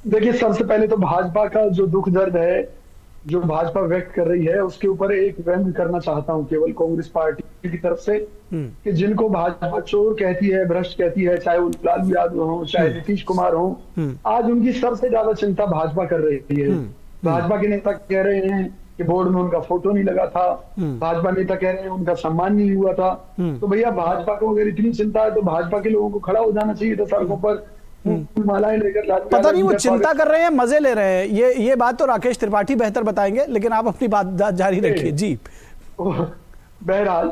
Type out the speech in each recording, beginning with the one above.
देखिए, सबसे पहले तो भाजपा का जो दुख दर्द है, जो भाजपा व्यक्त कर रही है, उसके ऊपर एक व्यंग करना चाहता हूं केवल कांग्रेस पार्टी की तरफ से, हम्म। कि जिनको भाजपा चोर कहती है, भ्रष्ट कहती है, चाहे वो लालू यादव हो, चाहे हम्म। नीतीश कुमार हो, हम्म। आज उनकी सबसे ज्यादा चिंता भाजपा कर रही है। हम्म। हम्म। भाजपा के नेता कह रहे हैं कि बोर्ड में उनका फोटो नहीं लगा था। हम्म। भाजपा नेता कह रहे हैं उनका सम्मान नहीं हुआ था। हम्म। तो भैया, भाजपा को अगर इतनी चिंता है तो भाजपा के लोगों को खड़ा हो जाना चाहिए था सड़कों पर, हम्म। फूल मालाएं लेकर लालू पता यादव नहीं जी वो का चिंता स्वागत। कर रहे हैं, मजे ले रहे हैं, ये बात तो राकेश त्रिपाठी बेहतर बताएंगे, लेकिन आप अपनी बात जारी रखिए जी। बहरहाल,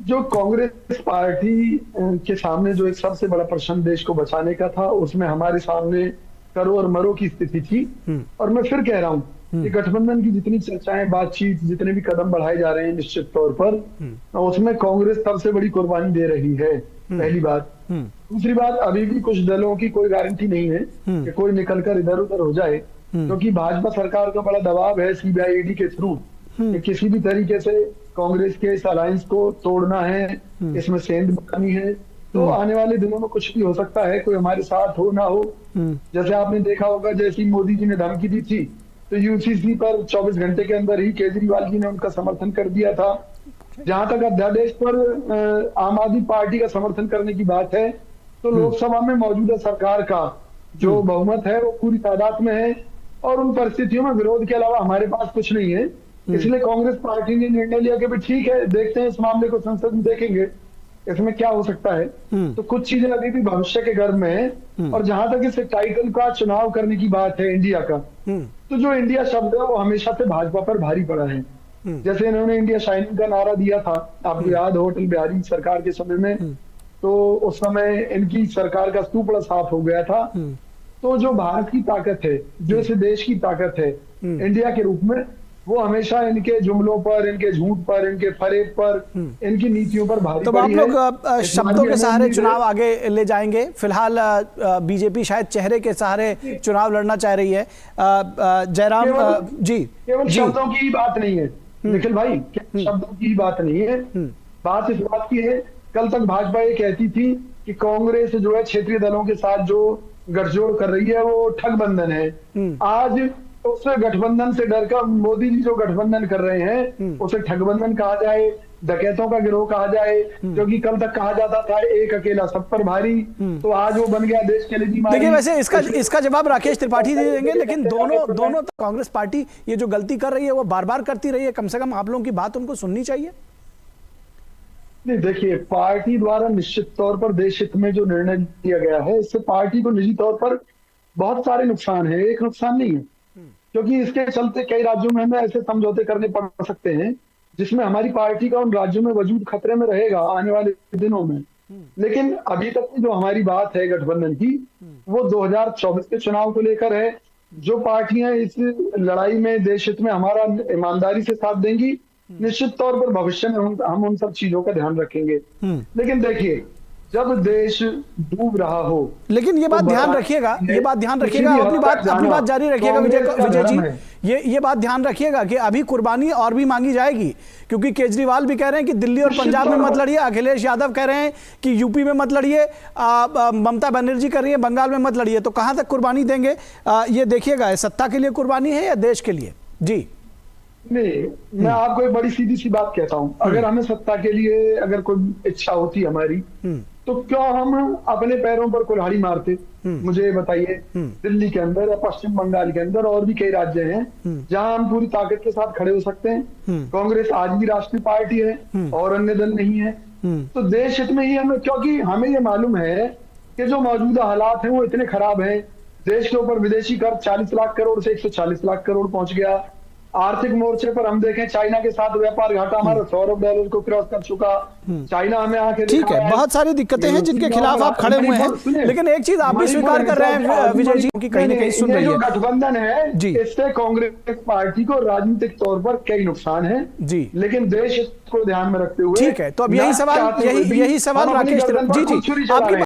जो कांग्रेस पार्टी के सामने जो एक सबसे बड़ा प्रश्न देश को बचाने का था, उसमें हमारे सामने करो और मरो की स्थिति थी। और मैं फिर कह रहा हूं कि गठबंधन की जितनी चर्चाएं, बातचीत, जितने भी कदम बढ़ाए जा रहे हैं, निश्चित तौर पर उसमें कांग्रेस सबसे बड़ी कुर्बानी दे रही है, पहली बात। दूसरी बात, अभी भी कुछ दलों की कोई गारंटी नहीं है कि कोई निकलकर इधर उधर हो जाए, क्योंकि भाजपा सरकार का बड़ा दबाव है सीबीआई ईडी के थ्रू कि किसी भी तरीके से कांग्रेस के इस अलायंस को तोड़ना है, इसमें सेंध बनानी है। तो आने वाले दिनों में कुछ भी हो सकता है, कोई हमारे साथ हो ना हो। जैसे आपने देखा होगा, जैसे ही मोदी जी ने धमकी दी थी तो यूसीसी पर 24 घंटे के अंदर ही केजरीवाल जी ने उनका समर्थन कर दिया था। जहां तक अध्यादेश पर आम आदमी पार्टी का समर्थन करने की बात है, तो लोकसभा में मौजूदा सरकार का जो बहुमत है वो पूरी तादाद में है, और उन परिस्थितियों में विरोध के अलावा हमारे पास कुछ नहीं है। इसलिए कांग्रेस पार्टी ने निर्णय लिया कि भाई ठीक है, देखते हैं इस मामले को, संसद में देखेंगे इसमें क्या हो सकता है। तो कुछ चीजें अभी भी भविष्य के गर्भ में है। और जहां तक इस टाइटल का चुनाव करने की बात है, इंडिया का, तो जो इंडिया शब्द है वो हमेशा से भाजपा पर भारी पड़ा है। जैसे इन्होंने इंडिया शाइनिंग का नारा दिया था, आपको याद हो, अटल बिहारी सरकार के समय में, तो उस समय इनकी सरकार का स्तूप साफ हो गया था। तो जो भारत की ताकत है, जो इस देश की ताकत है इंडिया के रूप में, वो हमेशा इनके जुमलों पर, इनके झूठ पर, इनके फरेब पर, इनकी नीतियों पर भारी तो पड़ी आप लोग शब्दों के सहारे चुनाव आगे ले जाएंगे। फिलहाल बीजेपी शायद चेहरे के सहारे चुनाव लड़ना चाह रही है। जयराम जी, केवल शब्दों की बात नहीं है निखिल भाई, शब्दों की बात नहीं है। बात इस बात की है, कल तक भाजपा ये कहती थी कि कांग्रेस जो है क्षेत्रीय दलों के साथ जो गठजोड़ कर रही है वो ठगबंधन है। आज उस गठबंधन से डरकर मोदी जी जो गठबंधन कर रहे हैं उसे ठगबंधन कहा जाए, डकैतों का गिरोह कहा जाए, क्योंकि कल तक कहा जाता था एक अकेला सब पर भारी, तो आज वो बन गया देश के लिए बीमारी। देखिए, वैसे इसका जवाब राकेश त्रिपाठी दे देंगे, लेकिन दोनों कांग्रेस पार्टी ये जो गलती कर रही है वो बार बार करती रही है, कम से कम आप लोगों की बात उनको सुननी चाहिए। नहीं, देखिए, पार्टी द्वारा निश्चित तौर पर देश हित में जो निर्णय लिया गया है, इससे पार्टी को निजी तौर पर बहुत सारे नुकसान है, एक नुकसान नहीं है। क्योंकि इसके चलते कई राज्यों में हमें ऐसे समझौते करने पड़ सकते हैं जिसमें हमारी पार्टी का उन राज्यों में वजूद खतरे में रहेगा आने वाले दिनों में। लेकिन अभी तक की जो हमारी बात है गठबंधन की, वो 2024 के चुनाव को लेकर है। जो पार्टियां इस लड़ाई में देश हित में हमारा ईमानदारी से साथ देंगी, निश्चित तौर पर भविष्य में हम उन सब चीजों का ध्यान रखेंगे। लेकिन देखिए, जब देश डूब रहा हो, लेकिन ये बात ध्यान रखिएगा, ये बात ध्यान रखिएगा, अपनी बात जारी रखिएगा विजय जी। ये बात ध्यान रखिएगा कि अभी कुर्बानी और भी मांगी जाएगी, क्योंकि केजरीवाल भी कह रहे हैं कि दिल्ली और पंजाब में मत लड़िए, अखिलेश यादव कह रहे हैं कि यूपी में मत लड़िए, ममता बनर्जी कर रही है बंगाल में मत लड़िए। तो कहां तक कुर्बानी देंगे ये देखिएगा, सत्ता के लिए कुर्बानी है या देश के लिए? जी नहीं, मैं आपको एक बड़ी सीधी सी बात कहता हूं, अगर हमें सत्ता के लिए अगर कोई इच्छा होती हमारी, तो क्यों हम अपने पैरों पर कुल्हाड़ी मारते? मुझे बताइए, दिल्ली के अंदर या पश्चिम बंगाल के अंदर और भी कई राज्य हैं जहां हम पूरी ताकत के साथ खड़े हो सकते हैं। कांग्रेस आज भी राष्ट्रीय पार्टी है और अन्य दल नहीं है। तो देश हित में ही हमें, क्योंकि हमें ये मालूम है कि जो मौजूदा हालात हैं वो इतने खराब हैं। देश के ऊपर विदेशी कर्ज 40 लाख करोड़ से 140 लाख करोड़ पहुंच गया। आर्थिक मोर्चे पर हम देखें, चाइना के साथ व्यापार घाटा हमारा $100 अरब को क्रॉस कर चुका। चाइना हमें आके ठीक है, बहुत सारी दिक्कतें हैं जिनके खिलाफ आप खड़े हुए हैं, लेकिन एक चीज आप भी स्वीकार कर रहे हैं विजय जी की कहीं ना कहीं सुन रही है। गठबंधन है जी, इससे कांग्रेस पार्टी को राजनीतिक तौर पर कई नुकसान है जी, लेकिन देश को ध्यान में रखते हुए ठीक है। तो अब यही सवाल राकेश जी आपकी